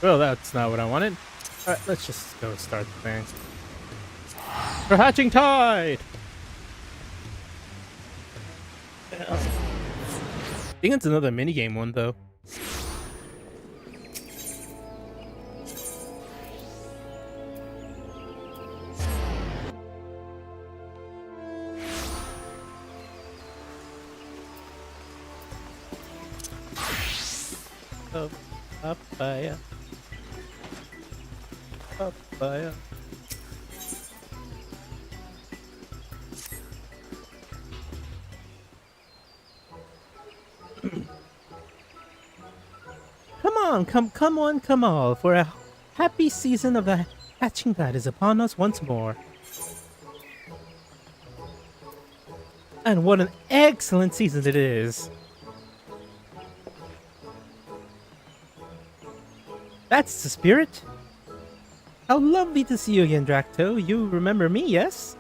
Well, that's not what I wanted. Alright, let's just go start the thing. For hatching tide! I think it's another minigame one, though. Oh, papaya. Papaya. Come on, for a happy season of the hatching tide is upon us once more. And what an excellent season it is. That's the spirit. How lovely to see you again, Drac'to. You remember me, yes?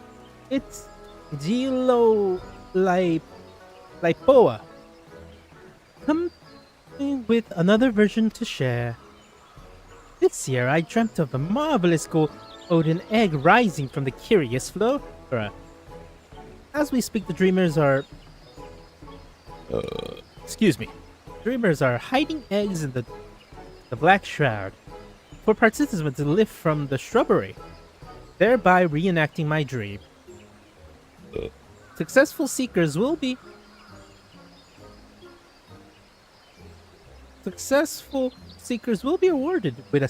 It's Gilo Lipoa. Come with another version to share. This year I dreamt of a marvelous golden egg rising from the curious flora. As we speak, the dreamers are... excuse me. Dreamers are hiding eggs in the Black Shroud for participants to lift from the shrubbery, thereby reenacting my dream. Successful seekers will be awarded with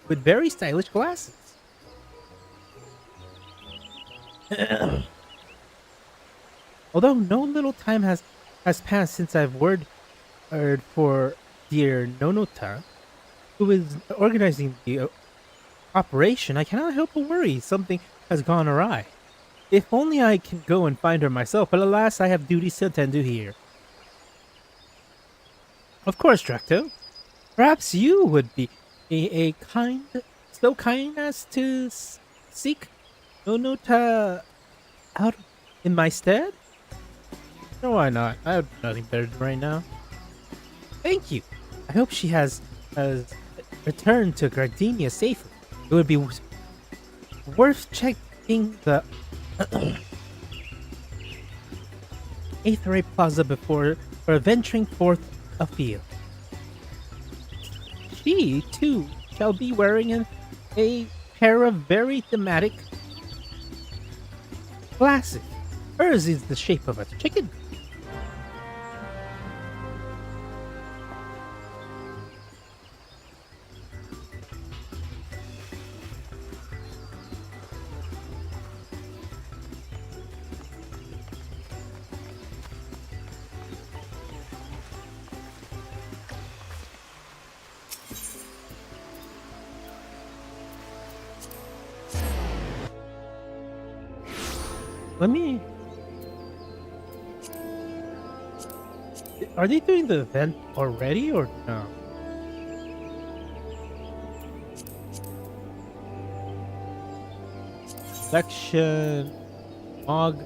very stylish glasses. Although no little time has passed since I've word for dear Nonota, who is organizing the operation, I cannot help but worry something has gone awry. If only I can go and find her myself, but alas, I have duties to attend to here. Of course, Drac'to. Perhaps you would be so kind as to seek Nonota out in my stead? No, why not? I have nothing better to do right now. Thank you. I hope she has returned to Gardenia safely. It would be worth checking the Aetherite Plaza before venturing forth afield. She, too, shall be wearing a pair of very thematic glasses. Hers is the shape of a chicken. Let me... Are they doing the event already or no? Selection... Mog...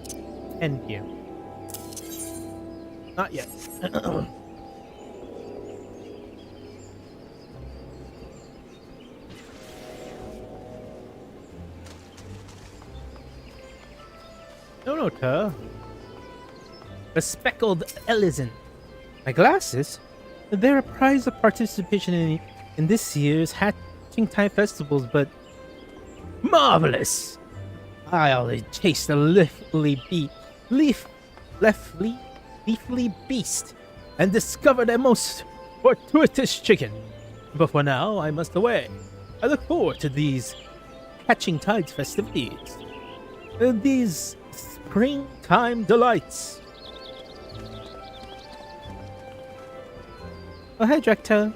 Endium. Not yet. Nonota. A speckled Elysian. My glasses? They're a prize of participation in this year's Hatching Time Festivals, but... Marvelous! I'll chase the leafly beast and discover their most fortuitous chicken. But for now, I must away. I look forward to these Hatching Tides festivities. These springtime delights. Oh, hey, Drac'to.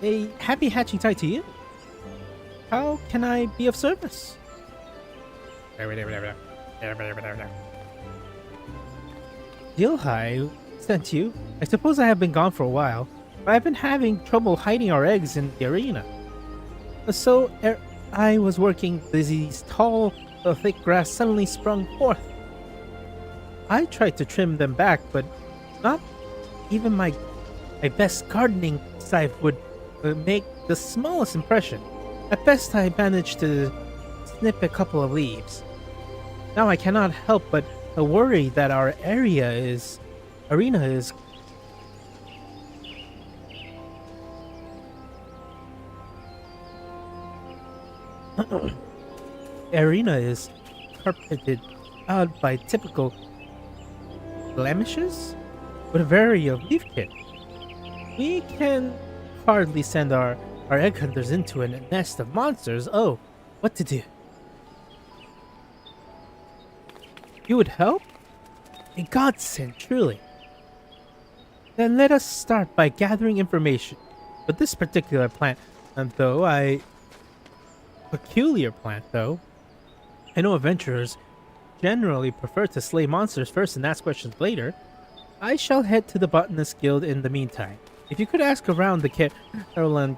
A happy hatching tide to you. How can I be of service? Dilhai sent you. I suppose I have been gone for a while, but I've been having trouble hiding our eggs in the arena. So I was working, these tall, thick grass suddenly sprung forth. I tried to trim them back, but not even my best gardening scythe would make the smallest impression. At best, I managed to snip a couple of leaves. Now I cannot help but worry that our arena is arena is carpeted out by typical blemishes with a variety of leaf kit. We can hardly send our egg hunters into a nest of monsters. Oh, what to do? You would help? A godsend, truly. Then let us start by gathering information. But this particular plant, peculiar plant though, I know adventurers generally prefer to slay monsters first and ask questions later. I shall head to the Botanist Guild in the meantime. If you could ask around the Caroline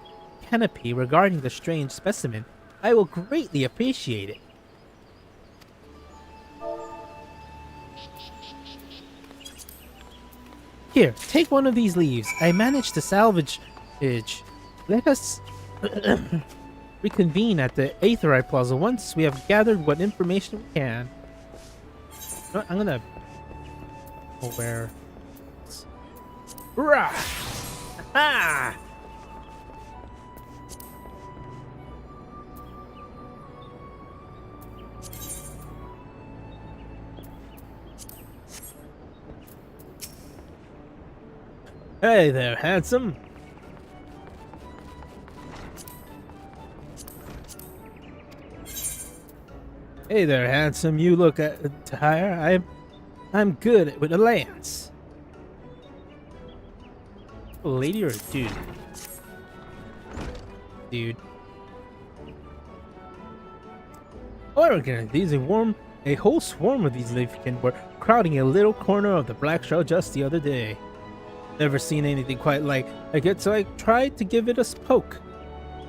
canopy regarding the strange specimen, I will greatly appreciate it. Here, take one of these leaves. I managed to salvage it. Let us reconvene at the Aetherite Plaza once we have gathered what information we can. I'm gonna... where... Rah! Ah! Hey there, handsome. Hey there, handsome. You look tired. I'm good with a lance. A lady or a dude? Dude. Oregon, a whole swarm of these leafkin were crowding a little corner of the Black Shell just the other day. Never seen anything quite like it, so I tried to give it a poke.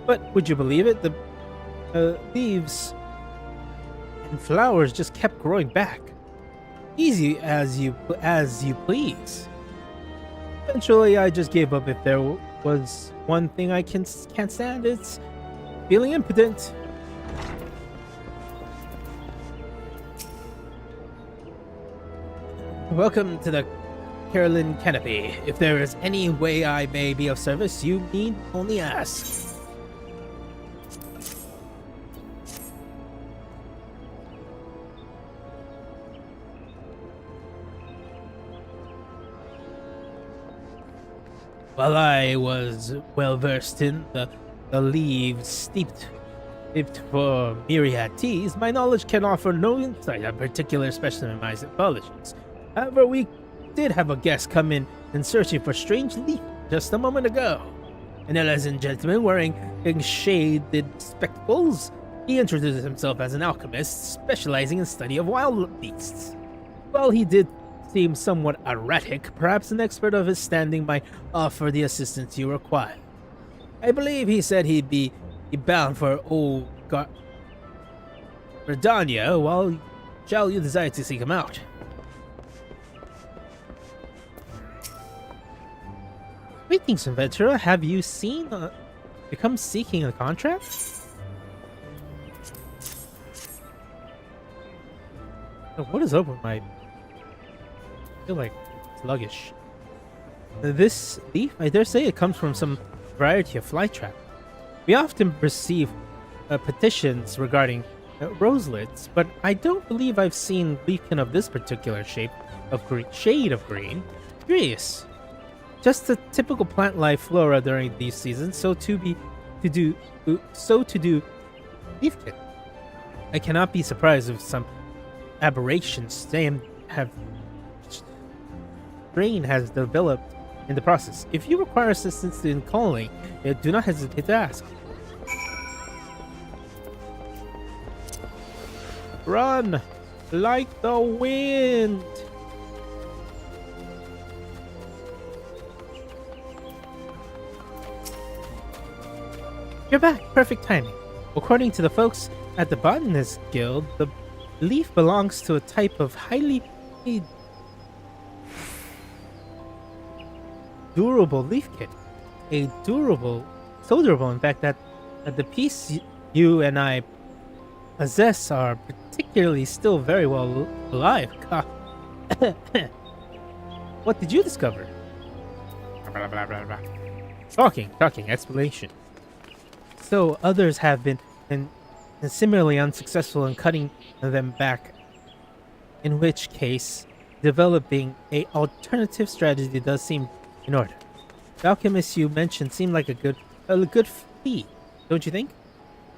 But would you believe it? The leaves and flowers just kept growing back. Easy as you please. Eventually, I just gave up. If there was one thing I can't stand, it's feeling impotent. Welcome to the Caroline Canopy. If there is any way I may be of service, you need only ask. While I was well versed in the leaves steeped for myriad teas, my knowledge can offer no insight on particular specialized apologies. However, we did have a guest come in and searching for strange leaf just a moment ago. An elegant gentleman wearing shaded spectacles. He introduced himself as an alchemist specializing in study of wild beasts. While he did seem somewhat erratic, perhaps an expert of his standing might offer the assistance you require. I believe he said he'd be bound for old Verdania. While shall you desire to seek him out? Greetings, adventurer. Have you become seeking a contract? What is up with my... I feel like sluggish. This leaf, I dare say, it comes from some variety of flytrap. We often receive petitions regarding roselids, but I don't believe I've seen leafkin of this particular shade of green. Curious. Just the typical plant life flora during these seasons, so to do leafkin. I cannot be surprised if some aberrations strain has developed in the process. If you require assistance in calling, do not hesitate to ask. Run like the wind. You're back. Perfect timing. According to the folks at the Botanist Guild, the leaf belongs to a type of highly durable leaf kit. A durable so durable, in fact, that the piece you and I possess are particularly still very well alive. What did you discover? Blah, blah, blah, blah. Talking, explanation. So others have been similarly unsuccessful in cutting them back, in which case developing a alternative strategy does seem in order. The alchemist you mentioned seemed like a good feat, don't you think?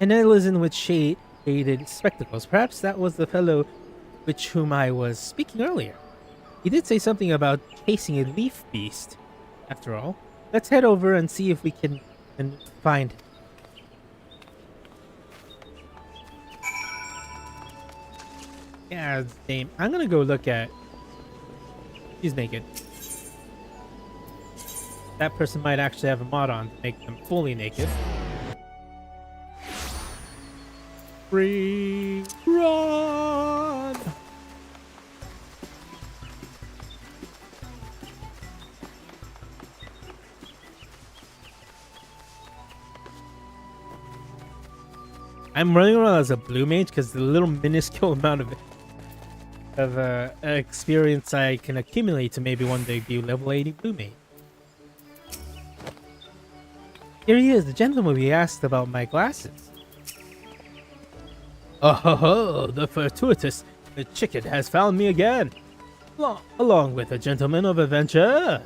An artisan with shaded spectacles. Perhaps that was the fellow with whom I was speaking earlier. He did say something about chasing a leaf beast. After all, let's head over and see if we can find him. Yeah, damn. I'm gonna go look at. She's naked. That person might actually have a mod on to make them fully naked. Free run! I'm running around as a blue mage because the little minuscule amount of experience I can accumulate to maybe one day be level 80 blue mage. Here he is, the gentleman we asked about my glasses. Oh ho ho, the fortuitous chicken has found me again, along with a gentleman of adventure.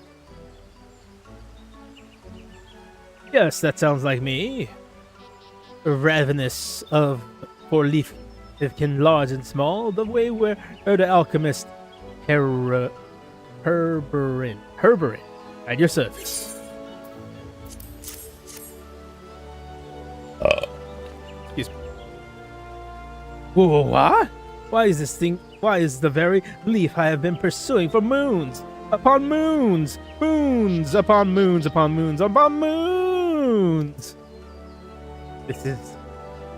Yes, that sounds like me. Ravenous for leaf large and small, the way where the alchemist Herberin at your service. Excuse me. Whoa, what? Why is the very leaf I have been pursuing for moons upon moons, moons upon moons upon moons upon moons?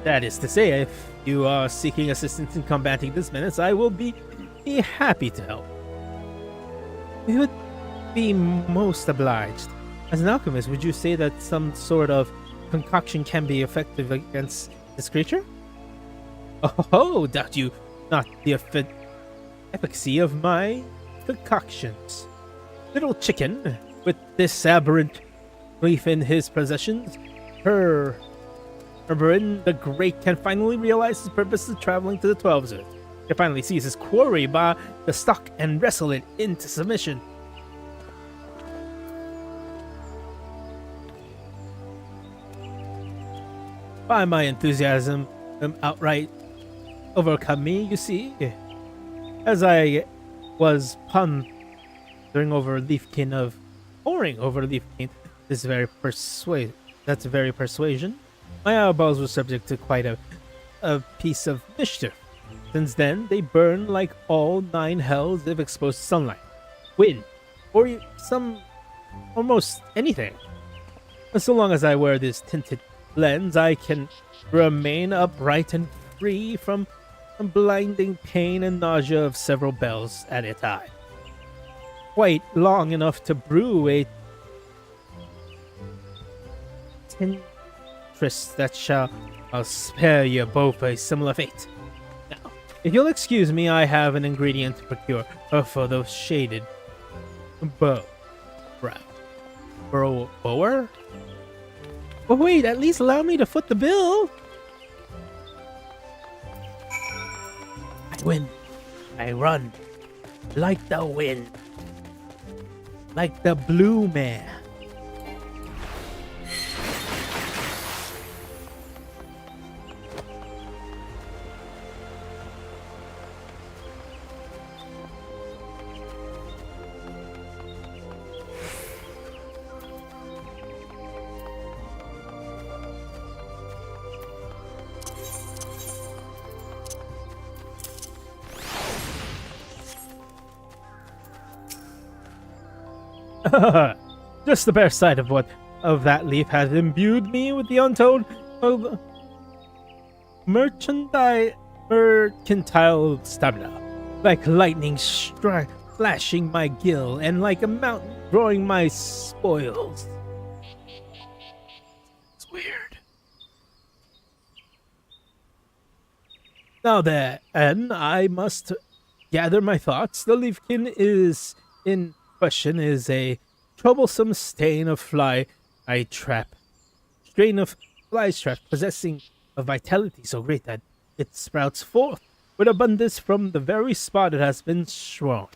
That is to say, if you are seeking assistance in combating this menace, I will be happy to help. We would be most obliged. As an alchemist, would you say that some sort of concoction can be effective against this creature? Oh, doubt you not the efficacy of my concoctions. Little chicken, with this aberrant leaf in his possessions, Herberin the Great can finally realize his purpose of traveling to the 12 Earth. He finally sees his quarry by the stock and wrestle it into submission. By my enthusiasm outright overcome me, you see. As I was poring over Leafkin, that's very persuasion. My eyeballs were subject to quite a piece of mischief. Since then, they burn like all 9 hells if exposed to sunlight, wind, or almost anything. And so long as I wear this tinted lens, I can remain upright and free from blinding pain and nausea of several bells at a time. Quite long enough to brew a tincture that shall spare you both a similar fate. Now, if you'll excuse me, I have an ingredient to procure for those shaded bower. But wait, at least allow me to foot the bill. I win. I run. Like the wind. Like the blue man. Just the bare sight of that leaf has imbued me with the untold mercantile stamina, like lightning flashing my gill, and like a mountain growing my spoils. Weird. Now then, I must gather my thoughts. The leafkin is in question is a troublesome strain of fly trap possessing a vitality so great that it sprouts forth with abundance from the very spot it has been strewn.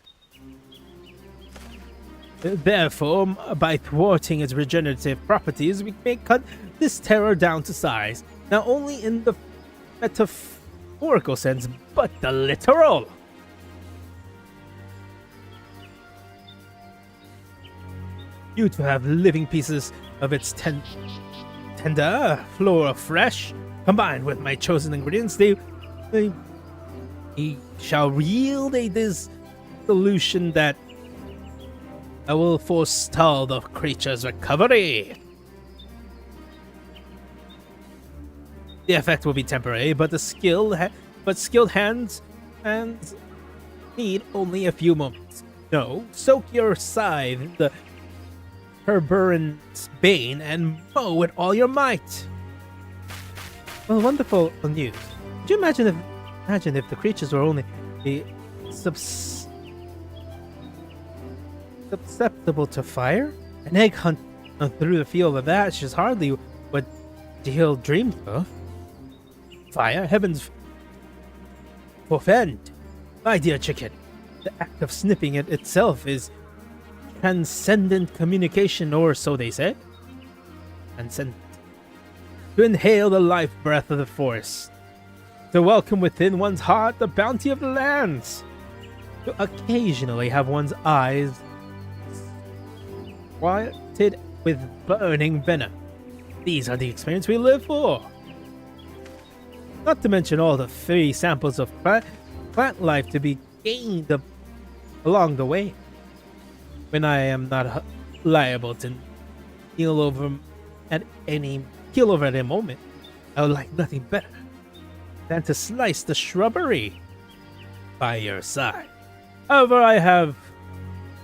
Therefore, by thwarting its regenerative properties, we may cut this terror down to size, not only in the metaphorical sense, but the literal. You to have living pieces of its tender flora fresh, combined with my chosen ingredients, they shall yield a solution that I will forestall the creature's recovery. The effect will be temporary, but skilled hands need only a few moments. No, soak your scythe in the Herberant's bane and mow with all your might. Well, wonderful news. Could you imagine if the creatures were only susceptible to fire? An egg hunt through the field of ash is hardly what Deal dreamed of. Fire, heavens forfend. My dear chicken, the act of snipping it itself is transcendent communication, or so they say. Transcendent. To inhale the life breath of the forest. To welcome within one's heart the bounty of the lands. To occasionally have one's eyes quieted with burning venom. These are the experiences we live for. Not to mention all the free samples of plant life to be gained along the way. When I am not liable to keel over at any moment, I would like nothing better than to slice the shrubbery by your side. However, I have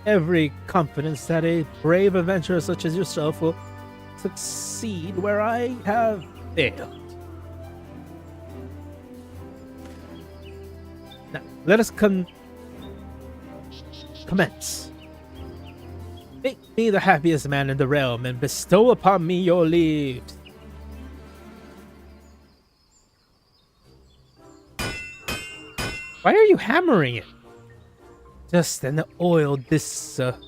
every confidence that a brave adventurer such as yourself will succeed where I have failed. Now, let us commence. Make me the happiest man in the realm and bestow upon me your leaves. Why are you hammering it? Just an oil dissolves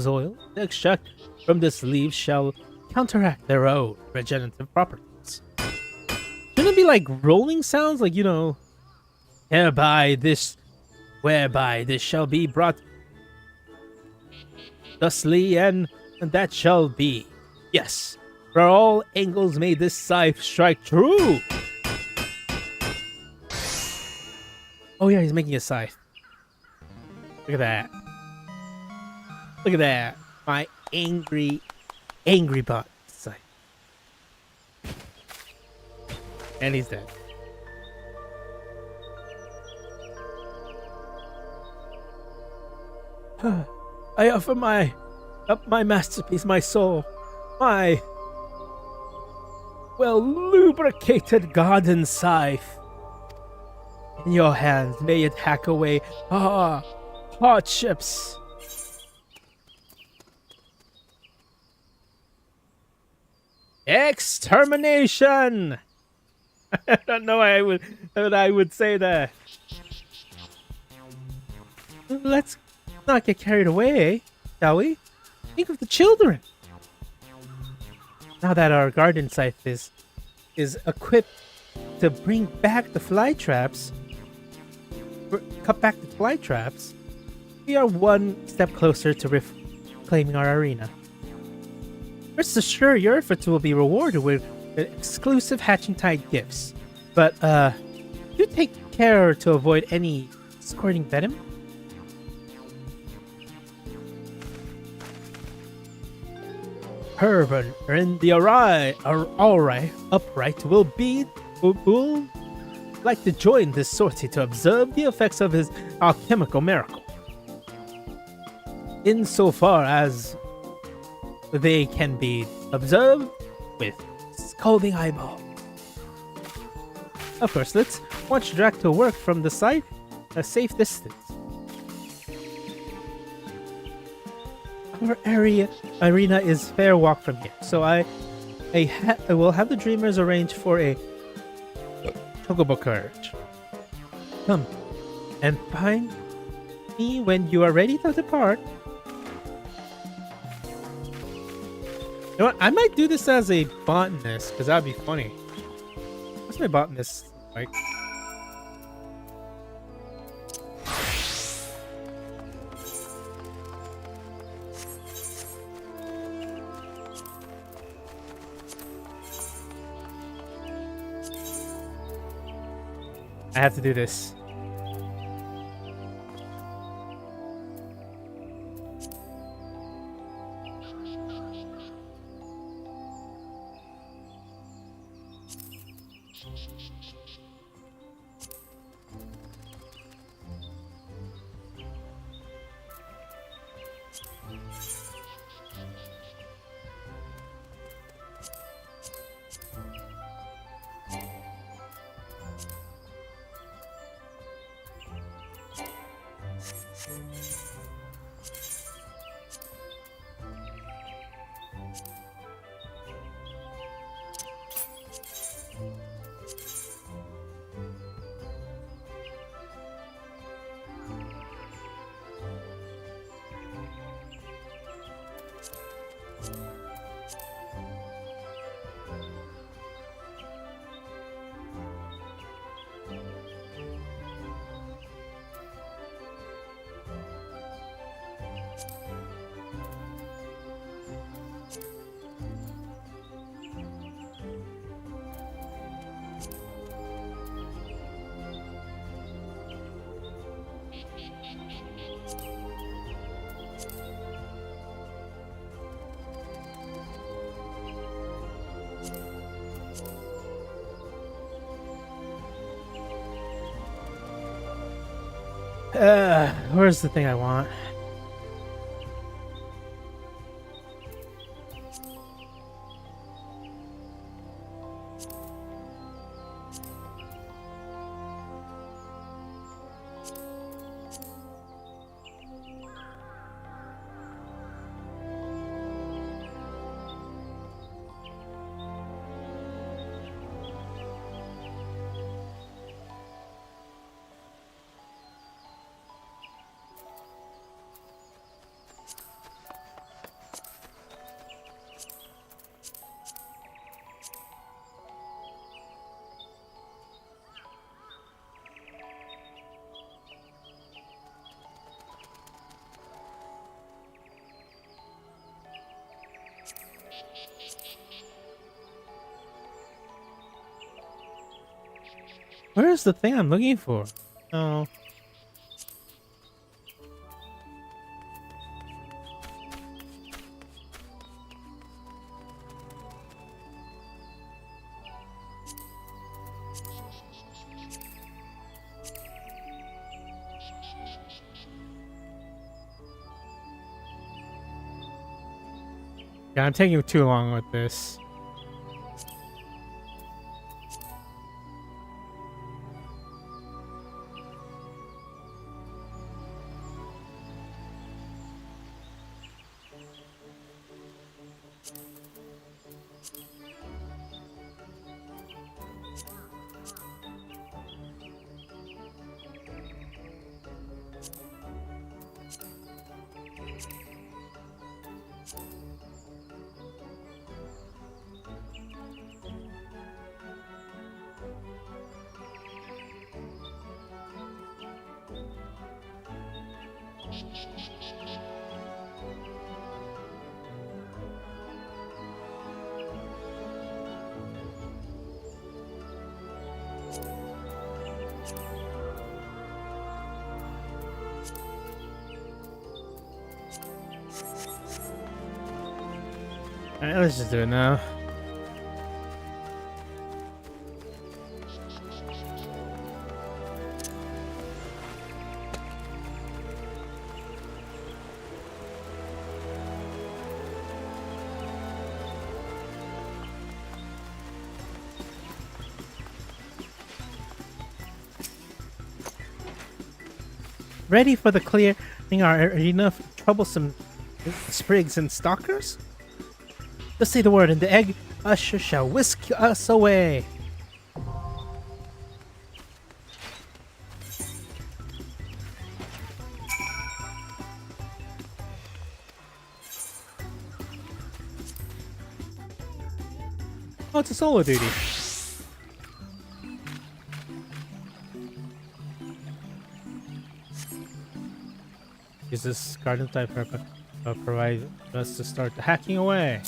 oil. The extract from this leaf shall counteract their own regenerative properties. Shouldn't it be like rolling sounds? Like, whereby this shall be brought thusly, and that shall be. Yes, for all angles may this scythe strike true. Oh yeah, he's making a scythe. Look at that. Look at that. My angry bot scythe. And he's dead. I offer my masterpiece, my soul, my well-lubricated garden scythe. In your hands, may it hack away hardships. Extermination! I don't know why I would say that. Let's not get carried away, shall we? Think of the children. Now that our garden scythe is equipped to bring back the fly traps, we are one step closer to reclaiming our arena. Rest assured, your efforts will be rewarded with exclusive hatching tide gifts. But do take care to avoid any squirting venom. Herban and the upright will like to join this sortie to observe the effects of his alchemical miracle. Insofar as They can be observed with scalding eyeball. Of course, let's watch Drac'to work from the side, a safe distance. Our arena is fair walk from here, so I will have the dreamers arrange for a chocobo carriage. Come and find me when you are ready to depart. You know what? I might do this as a botanist, because that would be funny. What's my botanist like? I have to do this. Where's the thing I want? Where's the thing I'm looking for? Oh. Yeah, I'm taking too long with this. Alright, let's just do it now. Ready for the clearing our arena of troublesome sprigs and stalkers? Just say the word and the egg usher shall whisk us away. Oh, it's a solo duty. Use this garden type provide us to start the hacking away.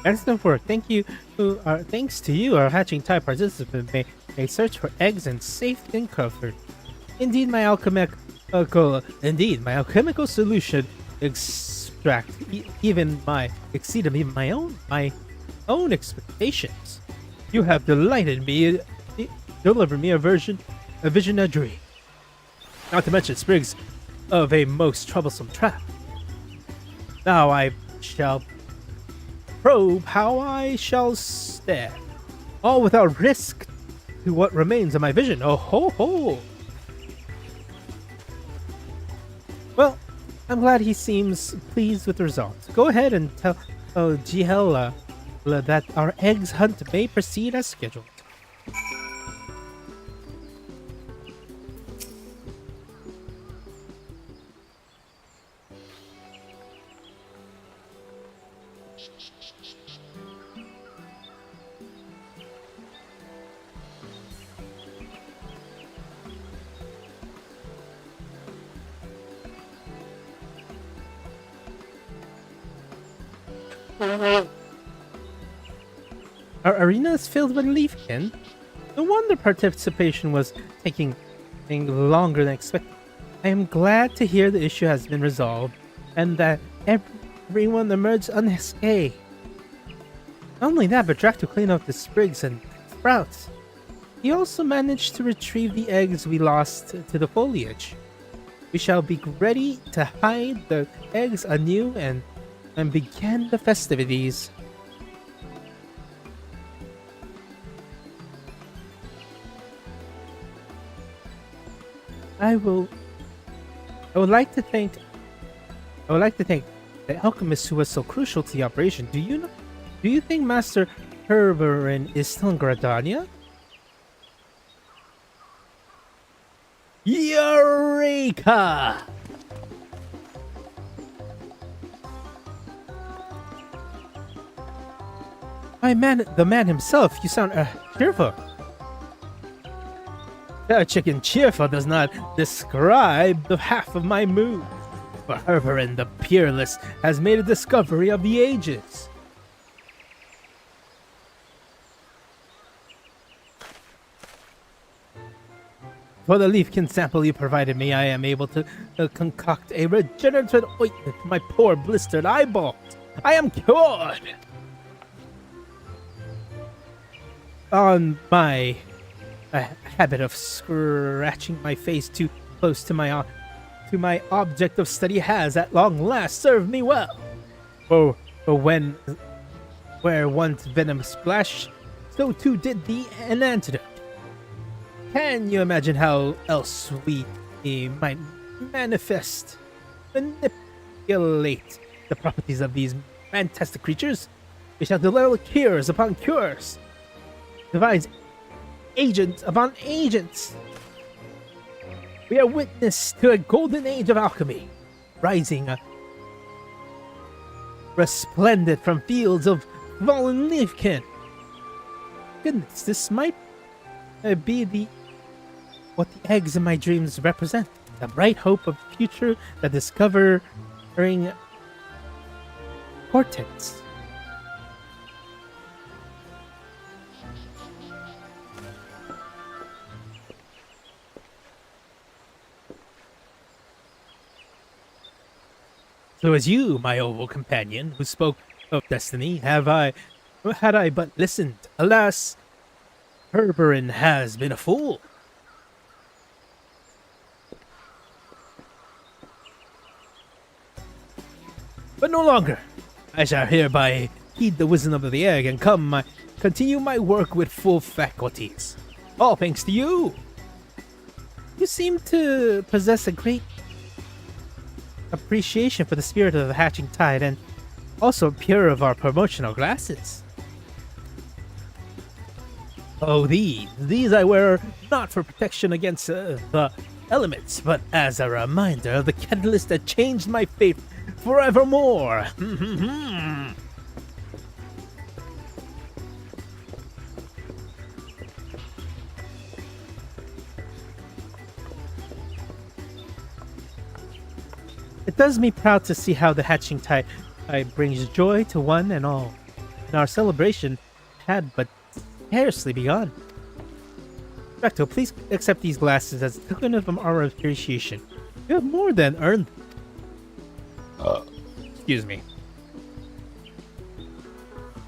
Excellent work. Thanks to you, our hatching type participant may search for eggs in safety and comfort. Indeed, my alchemical solution exceeded even my own expectations. You have delighted me, delivered me a vision, a dream. Not to mention sprigs of a most troublesome trap. Now I shall probe how I shall stand, all without risk to what remains of my vision. Oh ho ho! Well, I'm glad he seems pleased with the result. Go ahead and tell Gihela that our eggs hunt may proceed as scheduled. Our arena is filled with leafkin. No wonder participation was taking longer than expected. I am glad to hear the issue has been resolved and that everyone emerged unscathed. Not only that, but Drac'to cleaned up the sprigs and sprouts. He also managed to retrieve the eggs we lost to the foliage. We shall be ready to hide the eggs anew and begin the festivities. I would like to thank the alchemist who was so crucial to the operation. Do you think Master Herberin is still in Gradania? Eureka! The man himself. You sound cheerful. Chicken cheerful does not describe the half of my mood. For Herberin the Peerless has made a discovery of the ages. For the leafkin sample you provided me, I am able to concoct a regenerative ointment for my poor blistered eyeballs. I am cured! On my habit of scratching my face too close to my object of study has at long last served me well. For when Where once venom splashed, so too did an antidote. Can you imagine how else we might manipulate the properties of these fantastic creatures? We shall deliver cures upon cures, devise agents upon agents. We are witness to a golden age of alchemy, rising resplendent from fields of fallen leafkin. Goodness, this might be what the eggs in my dreams represent. The bright hope of the future that discovering portents. So as you, my oval companion, who spoke of destiny, had I but listened, alas, Herberin has been a fool. But no longer. I shall hereby heed the wisdom of the egg and continue my work with full faculties. All thanks to you. You seem to possess a great appreciation for the spirit of the hatching tide and also a pair of our promotional glasses. Oh, these I wear not for protection against the elements, but as a reminder of the catalyst that changed my fate forevermore. It does me proud to see how the hatching tide brings joy to one and all, and our celebration had but scarcely begun. Drac'to, please accept these glasses as a token of our appreciation. You have more than earned them. Excuse me.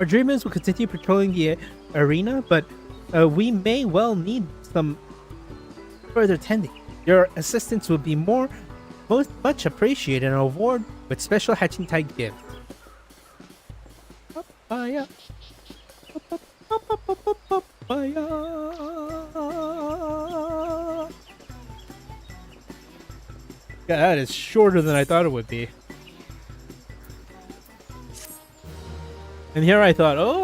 Our dreamers will continue patrolling the arena, but we may well need some further tending. Your assistance will be most much appreciated and award with special hatching tide gift. Papaya. Papaya. Yeah, that is shorter than I thought it would be. And here I thought, oh,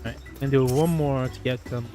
Alright, and do one more to get them.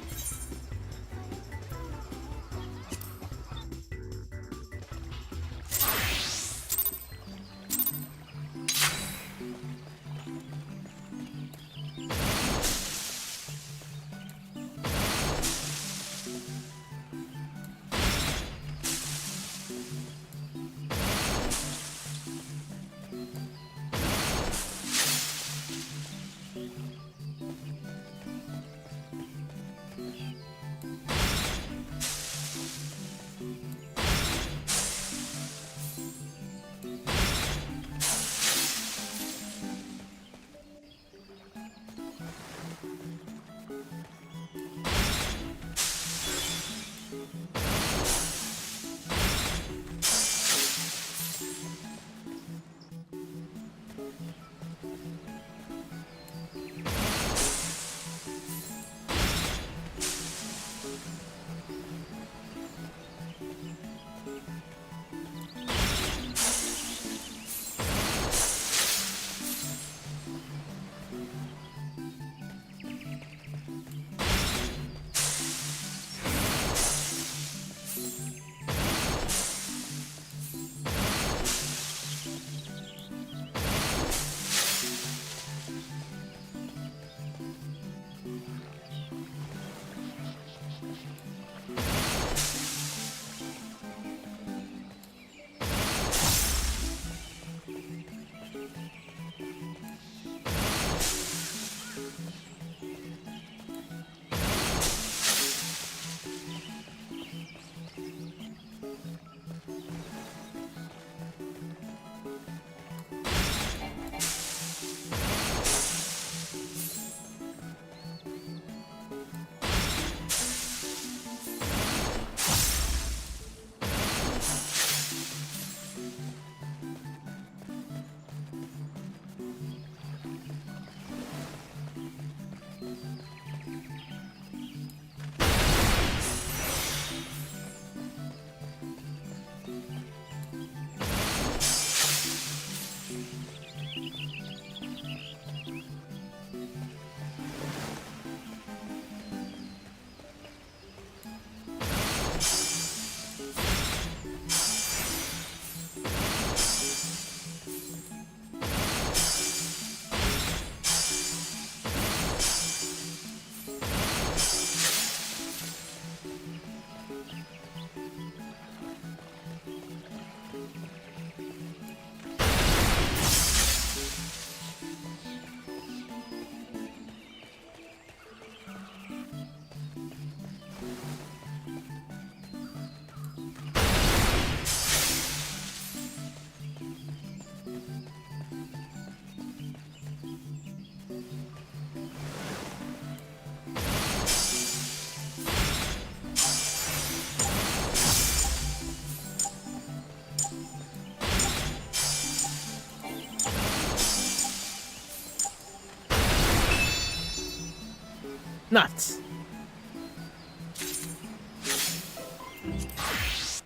Nuts.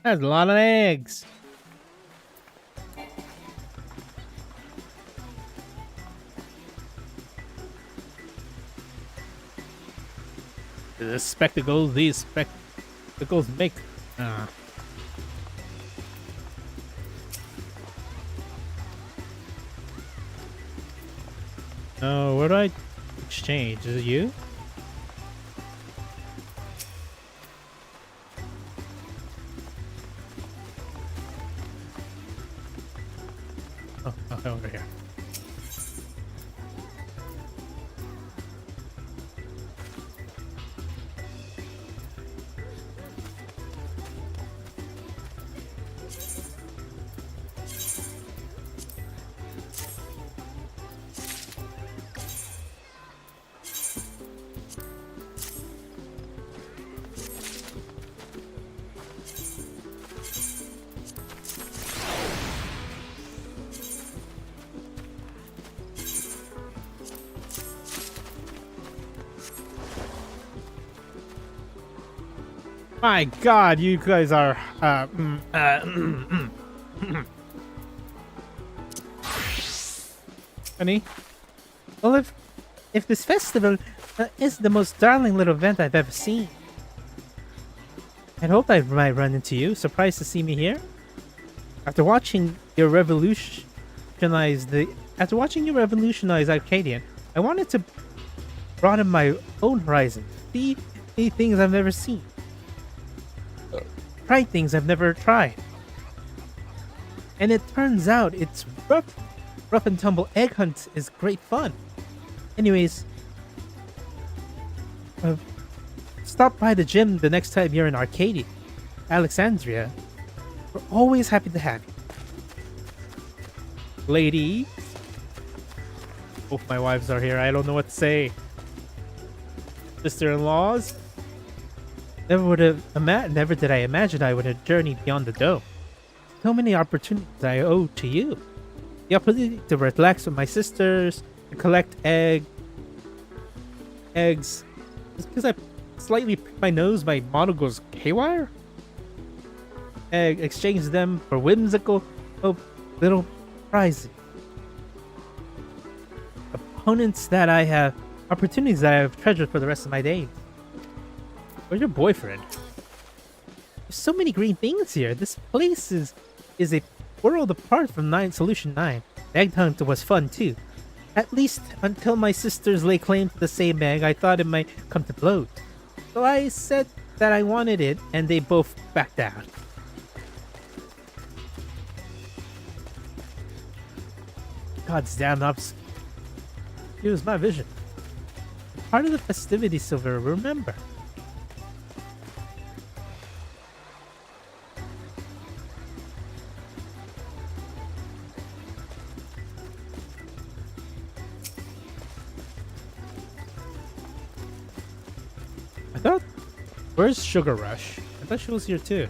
That's a lot of eggs. The spectacles, these spectacles make. Oh, what do I exchange? Is it you? Oh, over here. My God, you guys are Honey, well, if this festival is the most darling little event I've ever seen, I'd hope I might run into you. Surprised to see me here. After watching you revolutionize Arcadian, I wanted to broaden my own horizon, see things I've never seen. Try things I've never tried. And it turns out it's rough and tumble egg hunt is great fun. Anyways, stop by the gym the next time you're in Arcadia, Alexandria. We're always happy to have you. Ladies. Both my wives are here. I don't know what to say. Sister-in-laws. Never did I imagine I would have journeyed beyond the dome. So many opportunities I owe to you. The opportunity to relax with my sisters, to collect eggs. Just because I slightly prick my nose, my model goes haywire? Exchange them for whimsical little prizes. Opportunities that I have treasured for the rest of my days. Where's your boyfriend? There's so many green things here. This place is a world apart from Solution 9. The egg hunt was fun too. At least until my sisters lay claim to the same egg, I thought it might come to blows. So I said that I wanted it, and they both backed out. God's damn ups. It was my vision. Part of the festivities, Silver, remember. Where's Sugar Rush? I thought she was here too.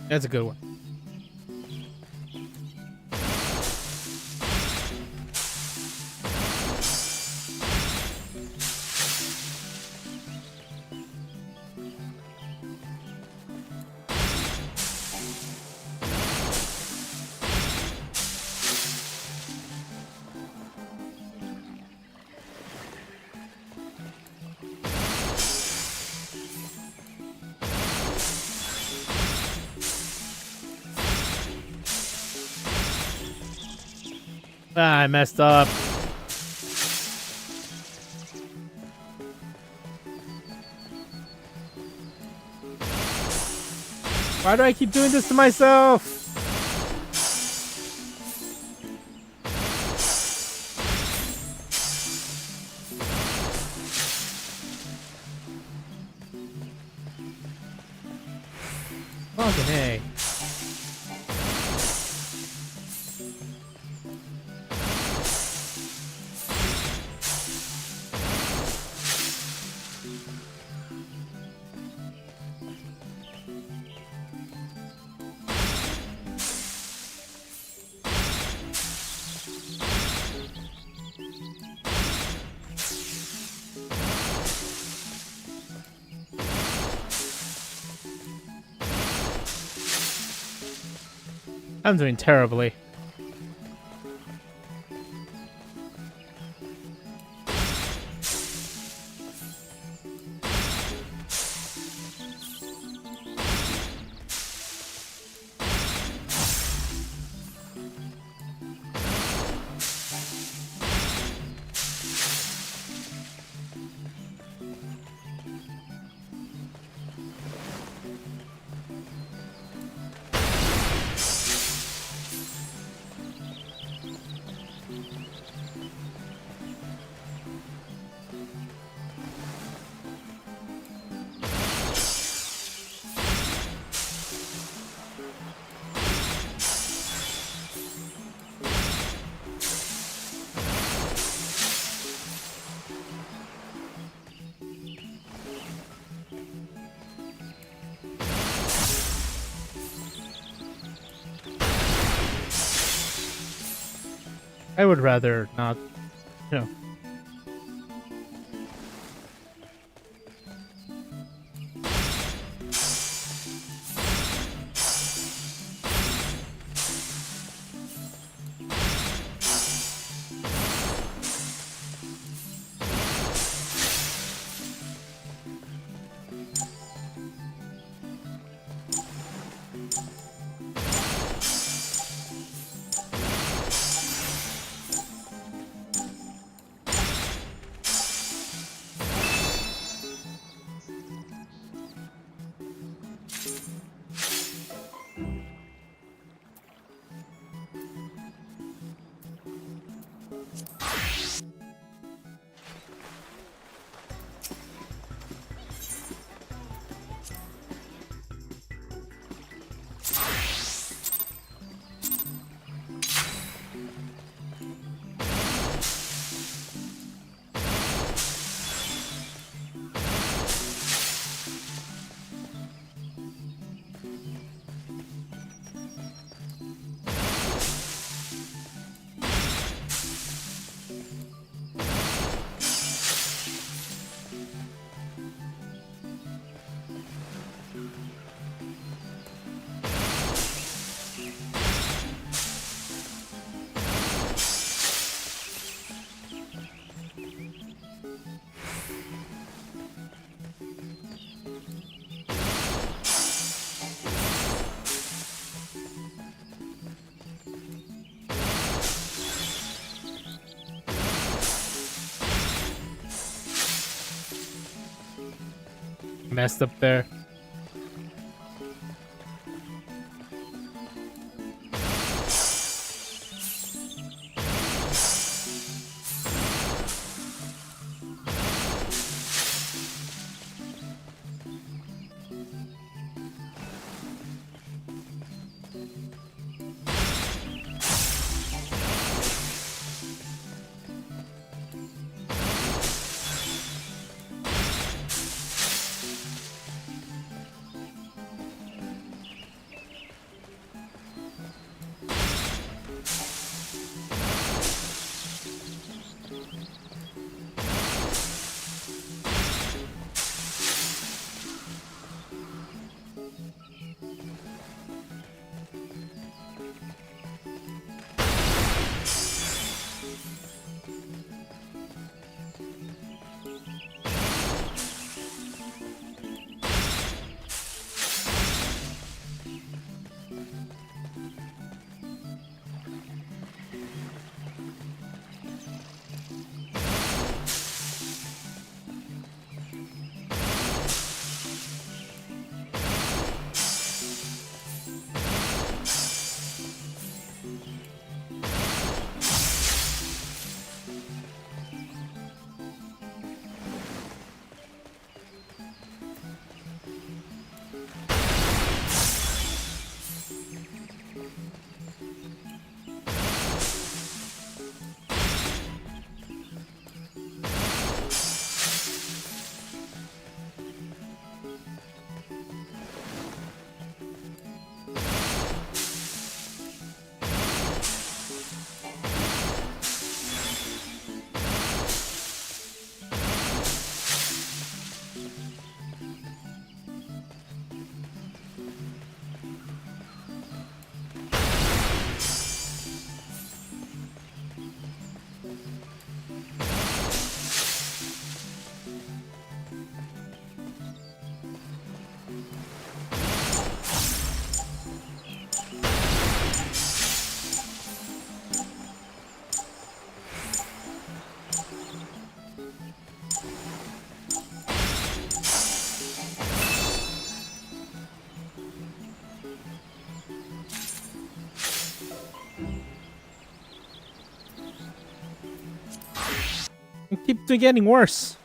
That's a good one. Ah, I messed up. Why do I keep doing this to myself? Fucking A. I'm doing terribly. I would rather not, you know. Messed up there. keeps getting worse.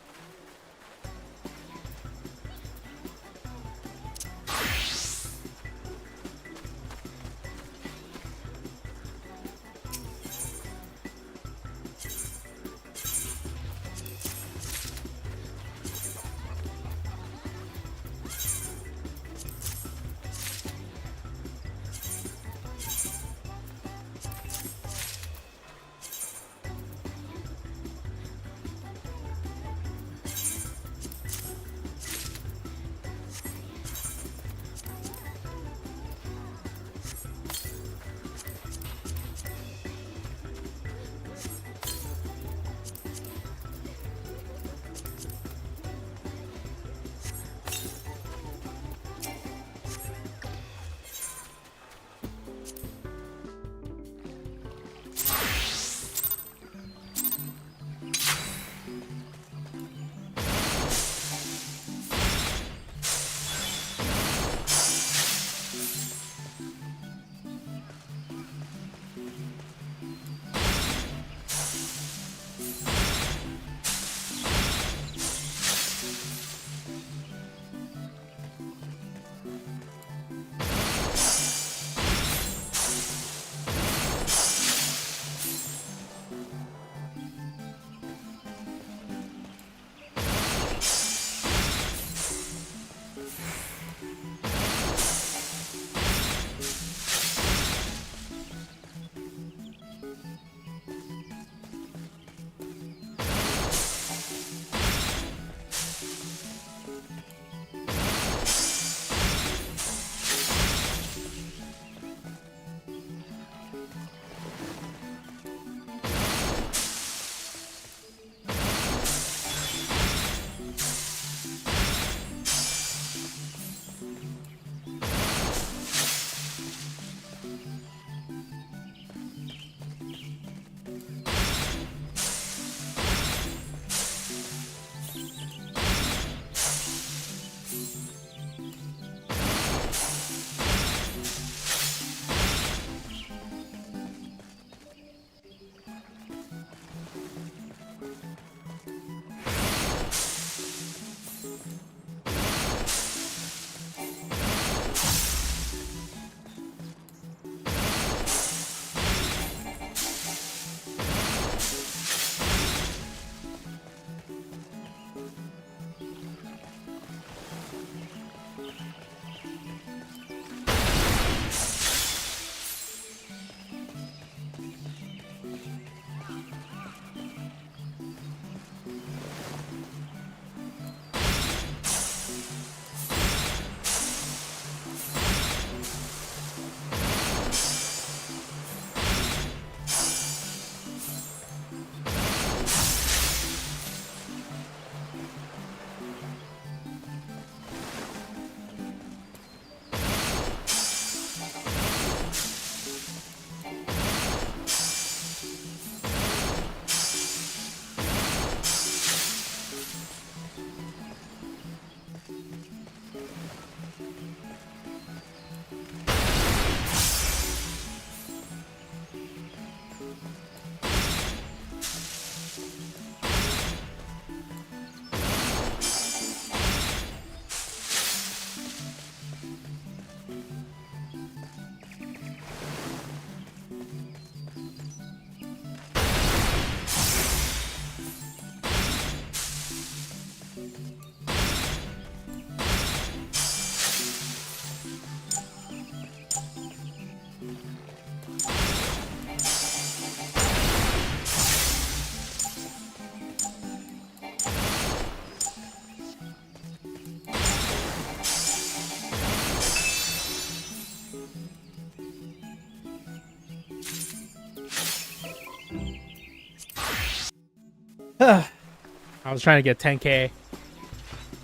I was trying to get 10k.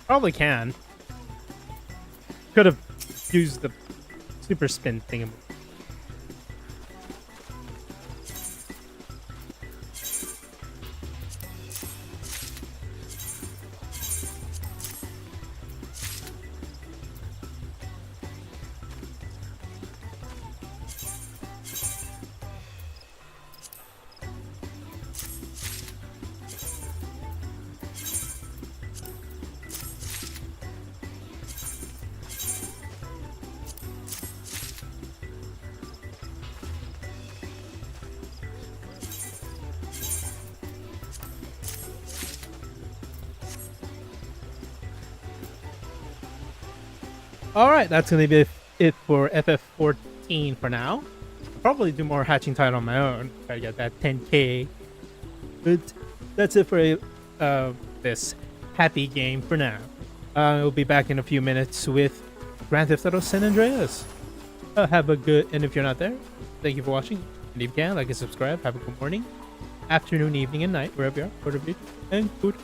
Probably can. Could have used the super spin thing. All right, that's gonna be it for FF14 for now. I'll probably do more hatching tide on my own. Try to get that 10k. But that's it for this happy game for now. We'll be back in a few minutes with Grand Theft Auto San Andreas. Have a good, and if you're not there, thank you for watching. And if you can, like and subscribe. Have a good morning, afternoon, evening, and night, wherever you are, whatever you do, and good